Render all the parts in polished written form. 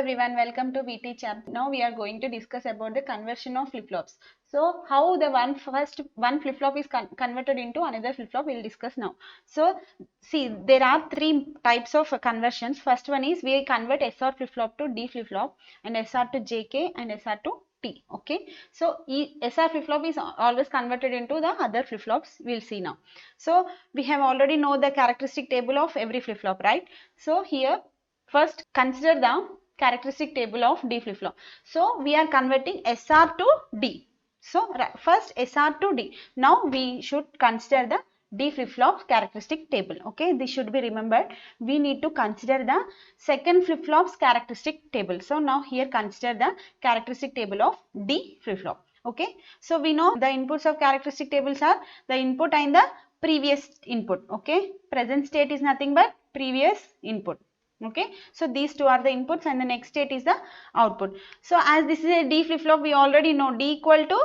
everyone, welcome to VT Chat. Now we are going to discuss about the conversion of flip-flops. So how the one flip-flop is converted into another flip-flop we'll discuss now. So see, there are three types of conversions. First one is we convert SR flip-flop to D flip-flop and SR to JK and SR to T. Okay, so SR flip-flop is always converted into the other flip-flops. We'll see now. So we have already know the characteristic table of every flip-flop, right? So here first consider the characteristic table of D flip-flop. So we are converting SR to D. So first SR to D. Now we should consider the D flip-flop characteristic table. Okay, this should be remembered. We need to consider the second flip-flop's characteristic table. So now here consider the characteristic table of D flip-flop. Okay, so we know the inputs of characteristic tables are the input and the previous input. Okay, present state is nothing but previous input. Okay, so these two are the inputs and the next state is the output. So as this is a D flip-flop, we already know D equal to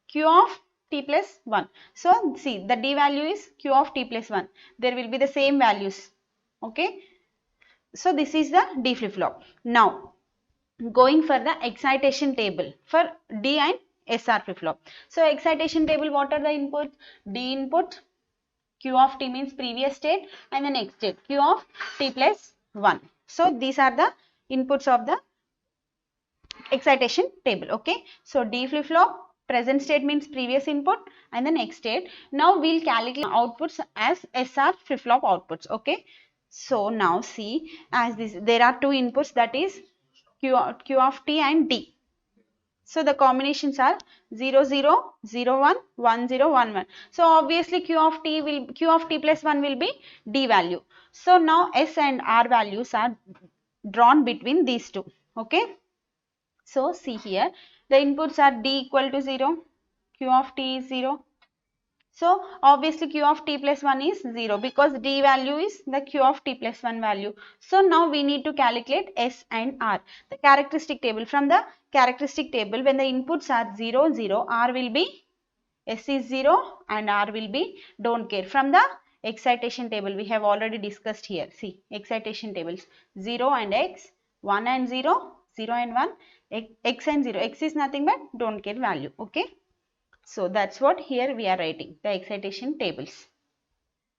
Q of T plus 1. So see, the D value is Q of T plus 1. There will be the same values. Okay, so this is the D flip-flop. Now going for the excitation table for D and SR flip-flop. So excitation table, what are the inputs? D input, Q of T means previous state, and the next state Q of T plus 1. So these are the inputs of the excitation table. Okay, so D flip-flop, present state means previous input and the next state. Now we'll calculate outputs as SR flip-flop outputs. Okay, so now see, as this there are two inputs, that is Q of T and D. So the combinations are 0 0 0 1 1 0 1 1. So obviously Q of T plus 1 will be D value. So now S and R values are drawn between these two. Okay, so see here, the inputs are D equal to 0, Q of T is 0. So obviously Q of T plus 1 is 0 because D value is the Q of T plus 1 value. So now we need to calculate S and R. The characteristic table, from the characteristic table, when the inputs are 0 0, R will be, S is 0 and R will be don't care. From the excitation table we have already discussed here. See, excitation tables 0 and X, 1 and 0, 0 and 1, X and 0. X is nothing but don't care value. Okay, so that's what here we are writing, the excitation tables.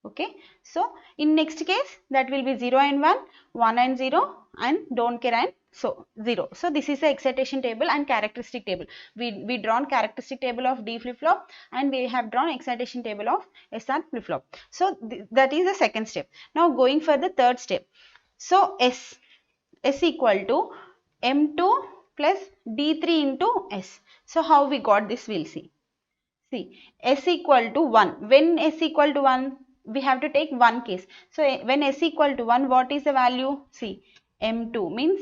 Okay, so in next case that will be 0 and 1, 1 and 0 and don't care and so 0. So this is the excitation table and characteristic table. We drawn characteristic table of D flip-flop and we have drawn excitation table of SR flip-flop. So that is the second step. Now going for the third step. So S equal to M2 plus D3 into S. So how we got this, we'll see. See, S equal to 1. When S equal to 1, we have to take one case. So when S equal to 1, what is the value? See, M2 means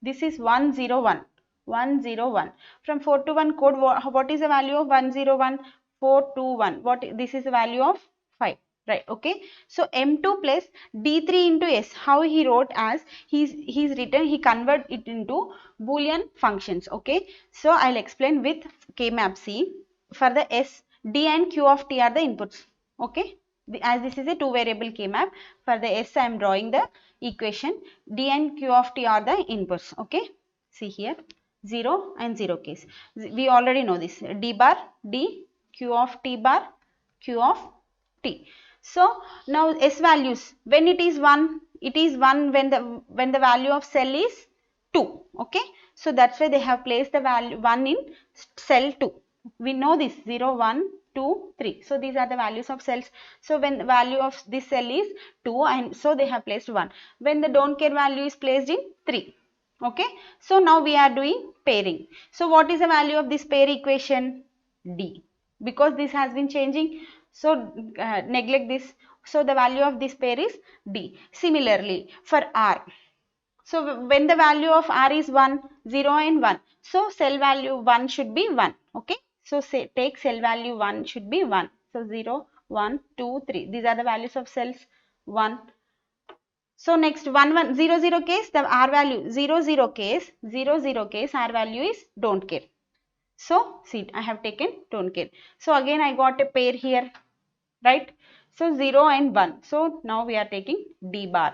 this is 101. 101. From 4 to 1 code, what is the value of 101? 421. This is the value of 5. Right, okay. So M2 plus D3 into S, how he wrote as he's written, he convert it into Boolean functions. Okay, so I'll explain with K-map. C. For the S, D and Q of T are the inputs. Okay, as this is a two variable K-map, for the S I am drawing the equation, D and Q of T are the inputs. Okay, see here 0 and 0 case. We already know this, D bar D, Q of T bar Q of T. So now S values, when it is 1, it is 1 when the value of cell is 2. Okay, so that's why they have placed the value 1 in cell 2. We know this 0 1 2 3. So these are the values of cells. So when the value of this cell is 2 and so they have placed 1. When the don't care value is placed in 3. Okay, so now we are doing pairing. So what is the value of this pair equation? D, because this has been changing. So neglect this. So the value of this pair is D. Similarly for R. So when the value of R is 1, 0 and 1. So cell value 1 should be 1. Okay. So say take cell value 1 should be 1. So 0, 1, 2, 3. These are the values of cells 1. So next 1, 1, 0, 0 case, the R value 0, 0 case, 0, 0 case, R value is don't care. So see, I have taken don't care. So again I got a pair here, right? So 0 and 1. So now we are taking D bar.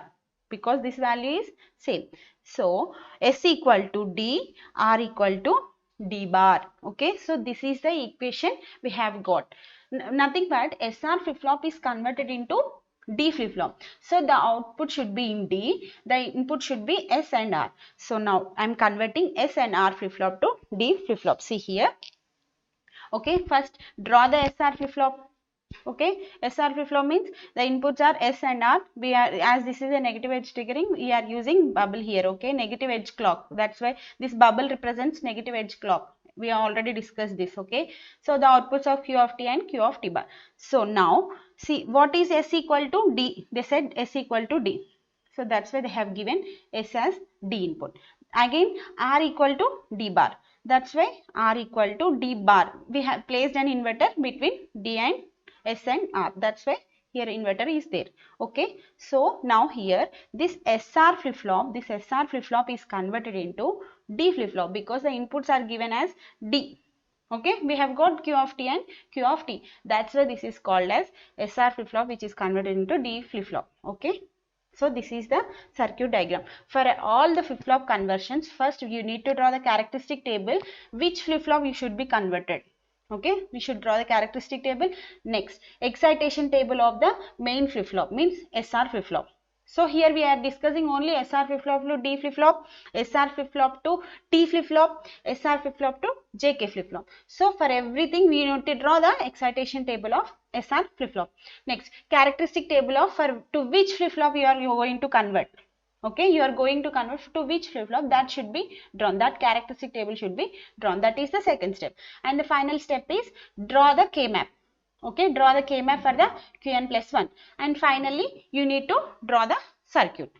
because this value is same. So S equal to D, R equal to D bar. Okay, so this is the equation we have got. Nothing but SR flip-flop is converted into D flip-flop. So the output should be in D, the input should be S and R. So now I am converting S and R flip-flop to D flip-flop. See here. Okay, first draw the SR flip-flop. Okay, SR flip-flop means the inputs are S and R. We are, as this is a negative edge triggering, we are using bubble here. Okay, negative edge clock. That's why this bubble represents negative edge clock. We have already discussed this. Okay, so the outputs of Q of T and Q of T bar. So now see what is S equal to D. They said S equal to D. So that's why they have given S as D input. Again R equal to D bar. That's why R equal to D bar. We have placed an inverter between D and S and R. That's why here inverter is there. Okay. So now here this SR flip-flop, is converted into D flip-flop because the inputs are given as D. Okay. We have got Q of T and Q of T. That's why this is called as SR flip-flop, which is converted into D flip-flop. Okay. So this is the circuit diagram. For all the flip-flop conversions, first you need to draw the characteristic table which flip-flop you should be converted. Okay, we should draw the characteristic table. Next, excitation table of the main flip-flop means SR flip-flop. So here we are discussing only SR flip-flop to D flip-flop, SR flip-flop to T flip-flop, SR flip-flop to JK flip-flop. So for everything we need to draw the excitation table of SR flip-flop. Next, characteristic table of to which flip-flop you are going to convert. Okay, you are going to convert to which flip-flop, that should be drawn. That characteristic table should be drawn. That is the second step. And the final step is draw the K-map. Okay, draw the K-map for the Qn plus 1. And finally, you need to draw the circuit.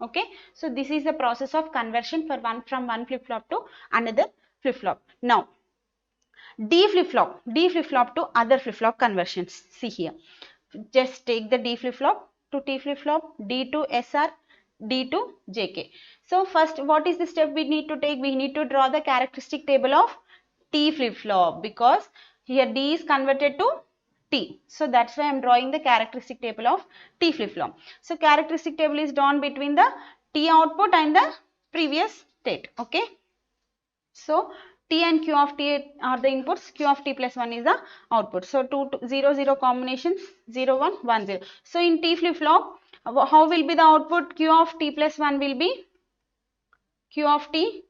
Okay, so this is the process of conversion from one flip-flop to another flip-flop. Now, D flip-flop to other flip-flop conversions. See here. Just take the D flip-flop to T flip-flop, D to SR, D to JK. So first, what is the step we need to take? We need to draw the characteristic table of T flip-flop because here D is converted to T. So that's why I am drawing the characteristic table of T flip-flop. So characteristic table is drawn between the T output and the previous state. Okay. So T and Q of T are the inputs, Q of T plus 1 is the output. So 0 0 combinations 0 1 1 0. So in T flip-flop, how will be the output? Q of T plus 1 will be Q of T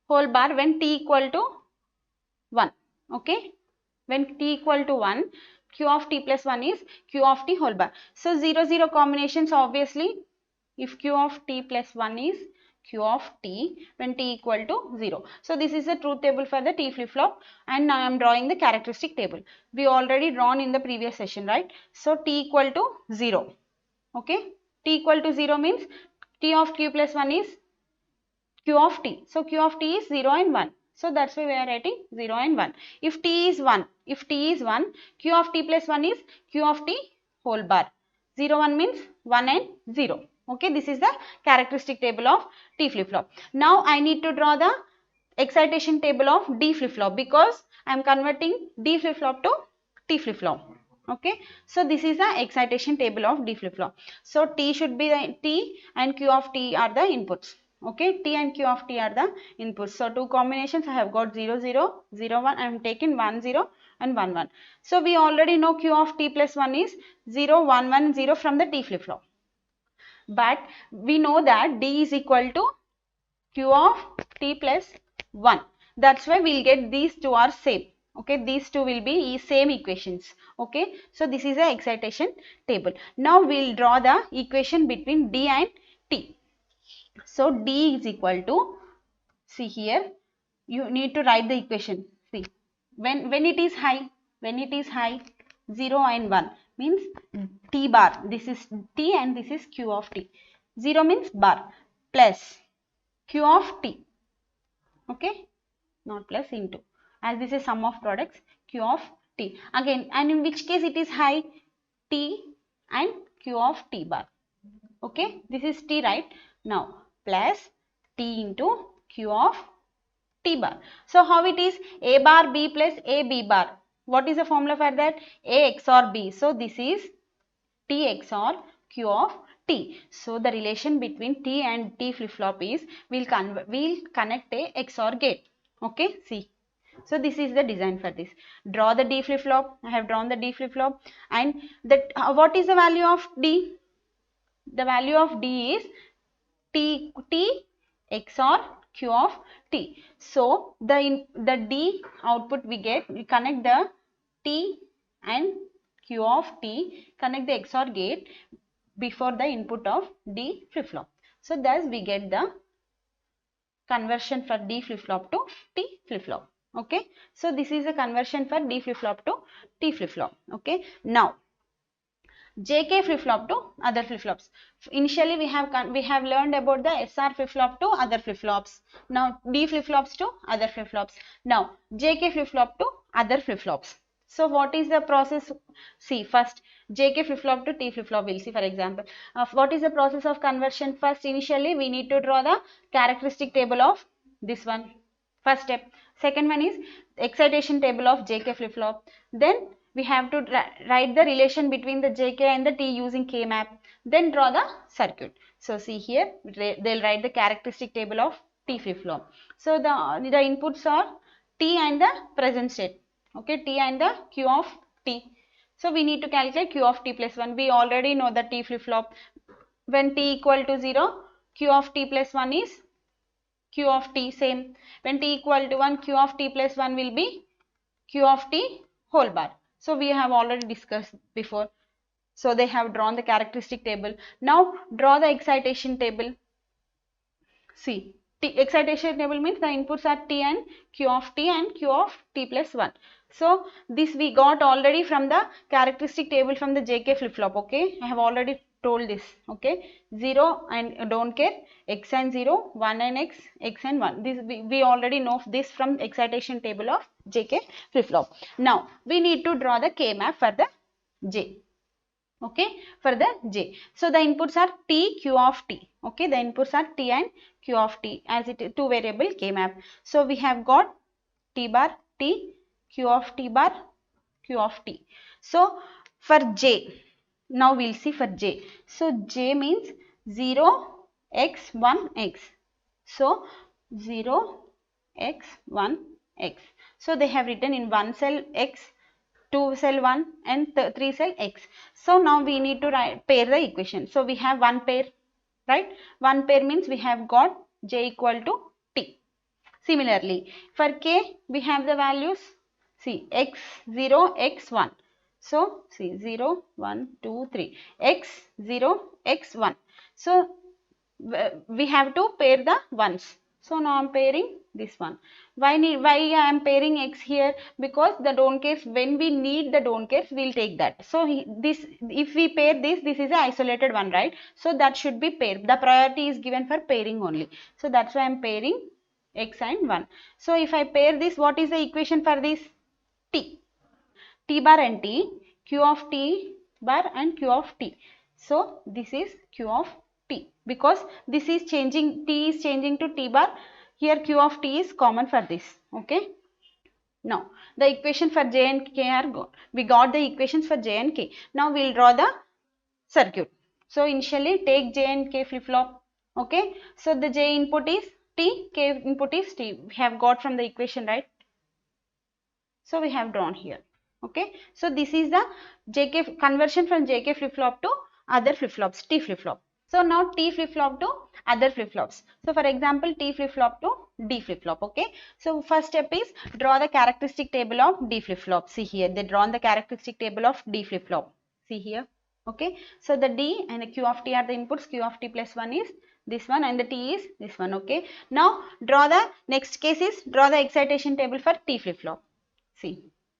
whole bar when T equal to 1. Okay. When T equal to 1, Q of T plus 1 is Q of T whole bar. So 0 0 combinations, obviously if Q of T plus 1 is Q of T when T equal to 0. So this is the truth table for the T flip-flop, and now I am drawing the characteristic table. We already drawn in the previous session, right? So T equal to 0. Okay. T equal to 0 means T of Q plus 1 is Q of T. So Q of T is 0 and 1. So that's why we are writing 0 and 1. If T is 1, Q of T plus 1 is Q of T whole bar. 0 1 means 1 and 0. Okay, this is the characteristic table of T flip-flop. Now I need to draw the excitation table of D flip-flop because I am converting D flip-flop to T flip-flop. Okay, so this is the excitation table of D flip-flop. So T should be the T and Q of T are the inputs. Okay, T and Q of T are the inputs. So two combinations I have got 0 0 0 1. I am taking 1 0 and 1 1. So we already know Q of T plus 1 is 0 1 1 0 from the T flip-flop. But we know that D is equal to Q of T plus 1. That's why we'll get these two are same. Okay, these two will be same equations. Okay, so this is the excitation table. Now we'll draw the equation between D and T. So D is equal to, see here, you need to write the equation. See, when it is high, 0 and 1 means T bar. This is T and this is Q of T. 0 means bar plus Q of T. Okay, not plus into. As this is sum of products, Q of T. Again, and in which case it is high, T and Q of T bar. Okay, this is T, right? Now plus T into Q of T bar. So how it is? A bar B plus A B bar. What is the formula for that? A XOR B. So this is T XOR Q of T. So the relation between T and T flip-flop is we'll connect a XOR gate. Okay, see. So this is the design for this. Draw the D flip-flop. I have drawn the D flip-flop, and that what is the value of D? The value of D is T XOR Q of T. So the D output we get, we connect the T and Q of T, connect the XOR gate before the input of D flip-flop. So thus we get the conversion for D flip-flop to T flip-flop. Okay. So this is a conversion for D flip-flop to T flip-flop. Okay. Now JK flip-flop to other flip-flops. Initially we have learned about the SR flip-flop to other flip-flops. Now D flip-flops to other flip-flops. Now JK flip-flop to other flip-flops. So what is the process? See, first JK flip-flop to T flip-flop we'll see, for example. What is the process of conversion? First, initially we need to draw the characteristic table of this one. First step. Second one is excitation table of JK flip-flop. Then we have to write the relation between the JK and the T using K-map. Then draw the circuit. So see here, they'll write the characteristic table of T flip-flop. So the inputs are T and the present state. Okay, T and the Q of T. So we need to calculate Q of T plus 1. We already know the T flip-flop. When T equal to 0, Q of T plus 1 is Q of T, same. When T equal to 1, Q of T plus 1 will be Q of T whole bar. So we have already discussed before. So they have drawn the characteristic table. Now draw the excitation table. See, excitation table means the inputs are T and Q of T and Q of T plus 1. So this we got already from the characteristic table from the JK flip-flop. Okay, I have already told this. Okay, 0 and don't care, X and 0, 1 and X, X and 1. This we already know this from excitation table of JK flip-flop. Now we need to draw the K map for the J. Okay, for the J. So the inputs are T, Q of T. Okay, the inputs are T and Q of T, as it is two variable K map. So we have got T bar T, Q of T bar, Q of T. So for J, now we'll see for J. So J means 0, X, 1, X. So 0, X, 1, X. So they have written in one cell X, 2 cell 1 and 3 cell X. So now we need to pair the equation. So we have one pair, right? One pair means we have got J equal to T. Similarly, for K we have the values, see, X 0, X 1. So see, 0, 1, 2, 3, X 0, X 1. So we have to pair the ones. So now I am pairing this one. Why I am pairing X here? Because the don't cares, when we need the don't cares, we'll take that. So this, if we pair this is an isolated one, right? So that should be paired. The priority is given for pairing only. So that's why I am pairing X and 1. So if I pair this, what is the equation for this? T. T bar and T, Q of T bar and Q of T. So this is Q of T, because this is changing, T is changing to T bar. Here Q of T is common for this. Okay. Now the equation for J and K are gone. We got the equations for J and K. Now we'll draw the circuit. So initially take J and K flip-flop. Okay. So the J input is T, K input is T. We have got from the equation, right? So we have drawn here. Okay. So this is the JK conversion from JK flip-flop to other flip-flops, T flip-flop. So now T flip-flop to other flip-flops. So for example, T flip-flop to D flip-flop. Okay. So first step is draw the characteristic table of D flip-flop. See here, they drawn the characteristic table of D flip-flop. See here. Okay. So the D and the Q of T are the inputs. Q of T plus 1 is this one and the T is this one. Okay. Now draw the next case is draw the excitation table for T flip-flop.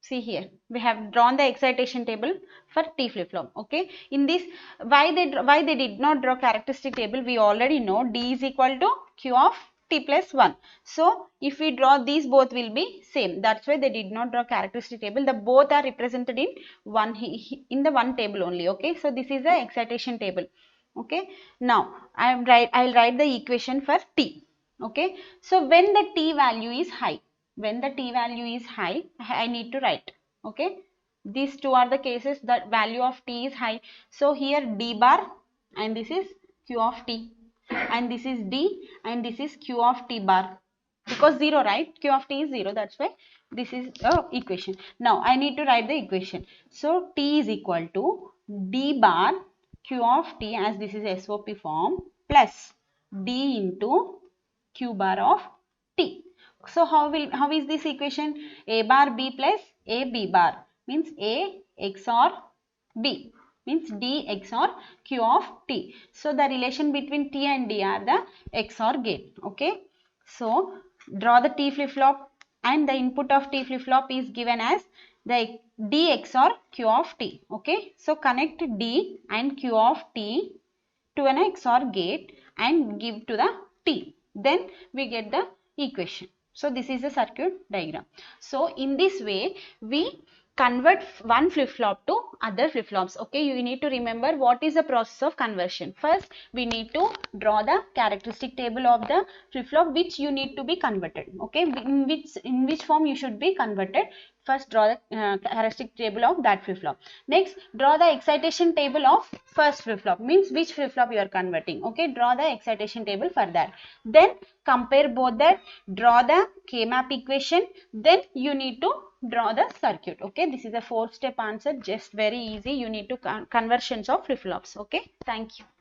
See here, we have drawn the excitation table for T flip-flop. Okay. In this, why they did not draw characteristic table? We already know D is equal to Q of T plus 1. So if we draw these, both will be same. That's why they did not draw characteristic table. The both are represented in the one table only. Okay. So this is the excitation table. Okay. Now I'll write the equation for T. Okay. So when the T value is high, I need to write. Okay. These two are the cases that value of T is high. So here D bar and this is Q of T, and this is D, and this is Q of T bar, because 0, right? Q of T is 0, that's why this is the equation. Now I need to write the equation. So T is equal to D bar Q of T, as this is SOP form, plus D into Q bar of T. So how is this equation? A bar B plus A B bar means A XOR B means D XOR Q of T. So the relation between T and D are the XOR gate. Okay. So draw the T flip-flop, and the input of T flip-flop is given as the D XOR Q of T. Okay. So connect D and Q of T to an XOR gate and give to the T. Then we get the equation. So this is the circuit diagram. So in this way we convert one flip-flop to other flip-flops. Okay, you need to remember what is the process of conversion. First we need to draw the characteristic table of the flip-flop which you need to be converted. Okay, in which form you should be converted. First draw the characteristic table of that flip-flop. Next draw the excitation table of first flip-flop, means which flip-flop you are converting. Okay, draw the excitation table for that. Then compare both that, draw the K-map equation, then you need to draw the circuit. Okay, this is a 4-step answer, just very easy. You need to conversions of flip-flops. Okay, thank you.